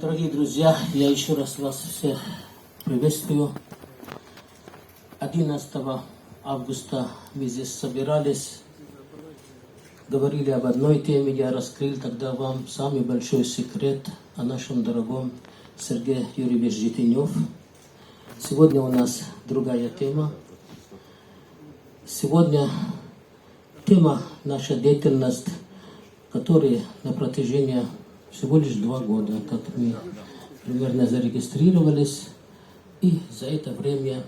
Дорогие друзья, я еще раз вас всех приветствую. 11 августа мы здесь собирались, говорили об одной теме, я раскрыл тогда вам самый большой секрет о нашем дорогом Сергее Юрьевиче Житинев. Сегодня у нас другая тема. Сегодня тема наша деятельность, которая на протяжении всего лишь 2 года, как мы примерно зарегистрировались, и за это время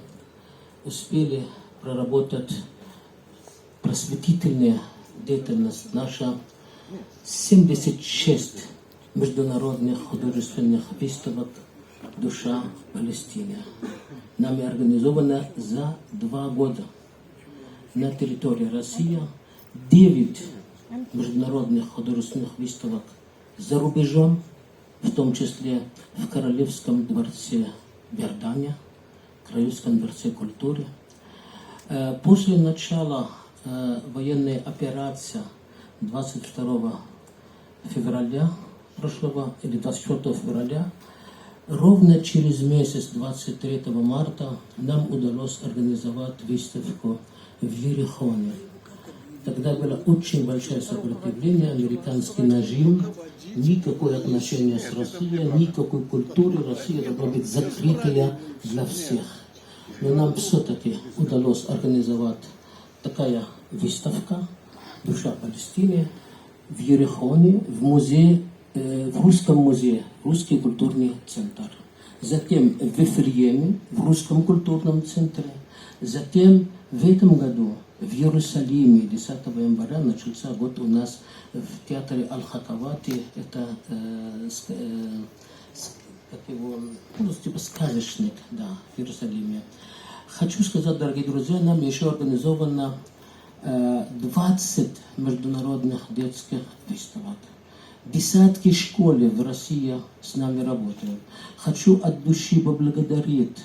успели проработать просветительная деятельность наша. 76 международных художественных выставок «Душа Палестины» нами организовано за 2 года на территории России. 9 международных художественных выставок за рубежом, в том числе в Королевском дворце в Иордании, Королевском дворце культуры. После начала военной операции 22 февраля прошлого, или 24 февраля, ровно через месяц, 23 марта, нам удалось организовать выставку в Ерехоне. Тогда было очень большое сопротивление, американский нажим, никакое отношение с Россией, никакой культуры. Россия должна быть закрытая для всех. Но нам все-таки удалось организовать такая выставка «Душа Палестины» в Ерехоне, в музее, в Русском музее, Русский культурный центр. Затем в Вифлееме, в Русском культурном центре. Затем в этом году в Иерусалиме 10 января начался год у нас в театре Аль-Хакавати. Это типа сказочник, да, в Иерусалиме. Хочу сказать, дорогие друзья, нам еще организовано 20 международных детских выставок. Десятки школ в России с нами работают. Хочу от души поблагодарить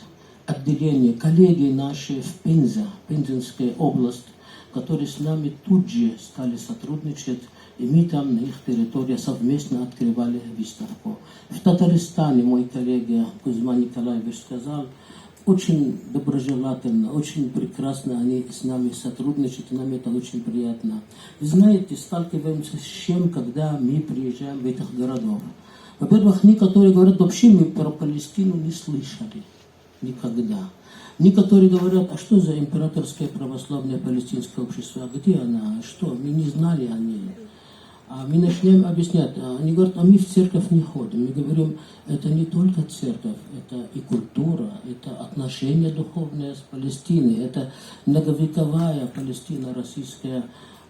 отделение, коллеги наши в Пензе, Пензенская область, которые с нами тут же стали сотрудничать, и мы там на их территории совместно открывали выставку. В Татарстане мой коллега Кузьма Николаевич сказал, очень доброжелательно, очень прекрасно они с нами сотрудничают, и нам это очень приятно. Вы знаете, сталкиваемся с чем, когда мы приезжаем в этих городов. Во-первых, некоторые говорят, вообще мы про Палестину не слышали. Никогда. Некоторые говорят, а что за императорское православное палестинское общество? А где она? Что? Мы не знали о ней. А мы начнем объяснять. Они говорят, а мы в церковь не ходим. Мы говорим, это не только церковь, это и культура, это отношение духовное с Палестиной, это многовековая Палестина, российское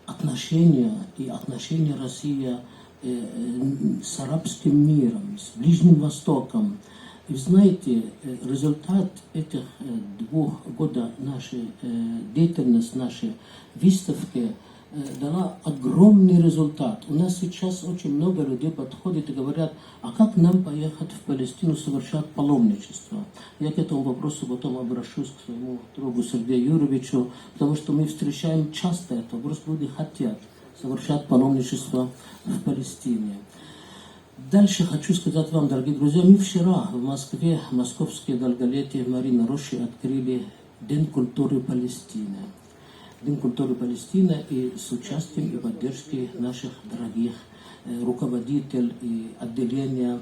отношение и отношение России с арабским миром, с Ближним Востоком. И знаете, результат этих 2 года нашей деятельности, нашей выставки дала огромный результат. У нас сейчас очень много людей подходят и говорят, а как нам поехать в Палестину совершать паломничество? Я к этому вопросу потом обращусь к своему другу Сергею Юрьевичу, потому что мы встречаем часто это, просто люди хотят совершать паломничество в Палестине. Дальше хочу сказать вам, дорогие друзья, мы вчера в Москве, московские долголетие Марина Рощи открыли День культуры Палестины. День культуры Палестины и с участием и поддержкой наших дорогих руководителей и отделения,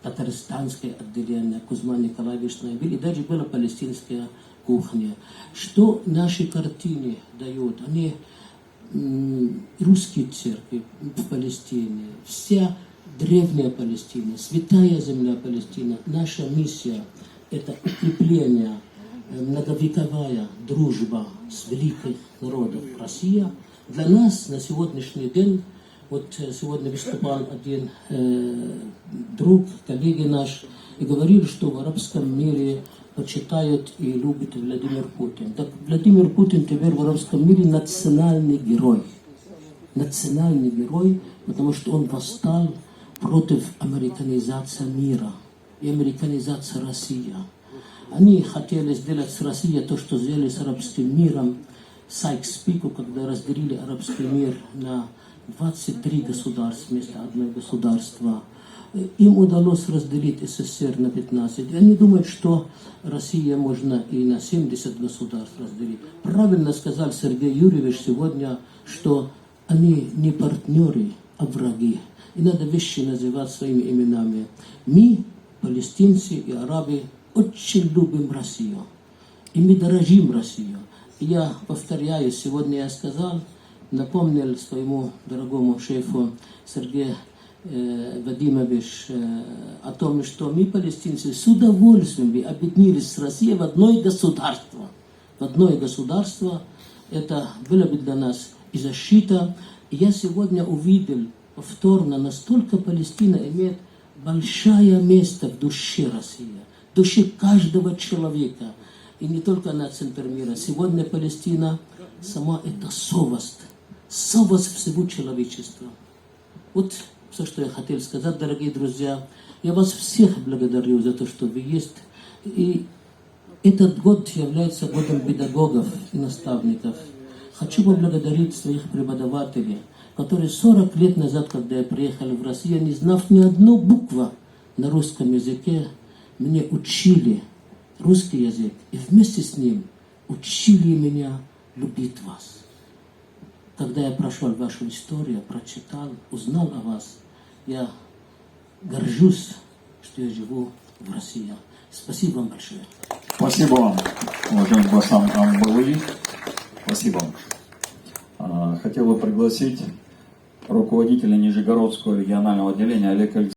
татарстанское отделение, Кузьма Николаевич Наибиль, и даже была палестинская кухня. Что наши картины дают? Они русские церкви в Палестине, вся древняя Палестина, святая земля Палестины. Наша миссия – это укрепление, многовековая дружба с великим народом Россия. Для нас на сегодняшний день, вот сегодня выступал один друг, коллега наш, и говорил, что в арабском мире почитают и любят Владимир Путин. Так Владимир Путин теперь в арабском мире национальный герой. Национальный герой, потому что он восстал против американизации мира и американизации России. Они хотели сделать с Россией то, что сделали с арабским миром, Сайкс-Пику, когда разделили арабский мир на 23 государств вместо одного государства. им удалось разделить СССР на 15. Они думают, что Россия можно и на 70 государств разделить. Правильно сказал Сергей Юрьевич сегодня, что они не партнеры, а враги. И надо вещи называть своими именами. Мы, палестинцы и арабы, очень любим Россию. И мы дорожим Россию. И я повторяю, сегодня я сказал, напомнил своему дорогому шефу Сергею Вадимович о том, что мы, палестинцы, с удовольствием бы объединились с Россией в одно государство. В одно государство. Это было бы для нас и защита. И я сегодня увидел повторно, настолько Палестина имеет большое место в душе России, в душе каждого человека. И не только на центр мира. Сегодня Палестина сама это совесть всего человечества. Вот все, что я хотел сказать, дорогие друзья. Я вас всех благодарю за то, что вы есть. И этот год является годом педагогов и наставников. Хочу поблагодарить своих преподавателей, которые 40 лет назад, когда я приехал в Россию, не знав ни одной буквы на русском языке, мне учили русский язык. И вместе с ним учили меня любить вас. Когда я прошел вашу историю, прочитал, узнал о вас, я горжусь, что я живу в России. Спасибо вам большое. Спасибо вам, уважаемый Басам Амбалый. Спасибо. Хотел бы пригласить руководителя Нижегородского регионального отделения Олега Алексеевича.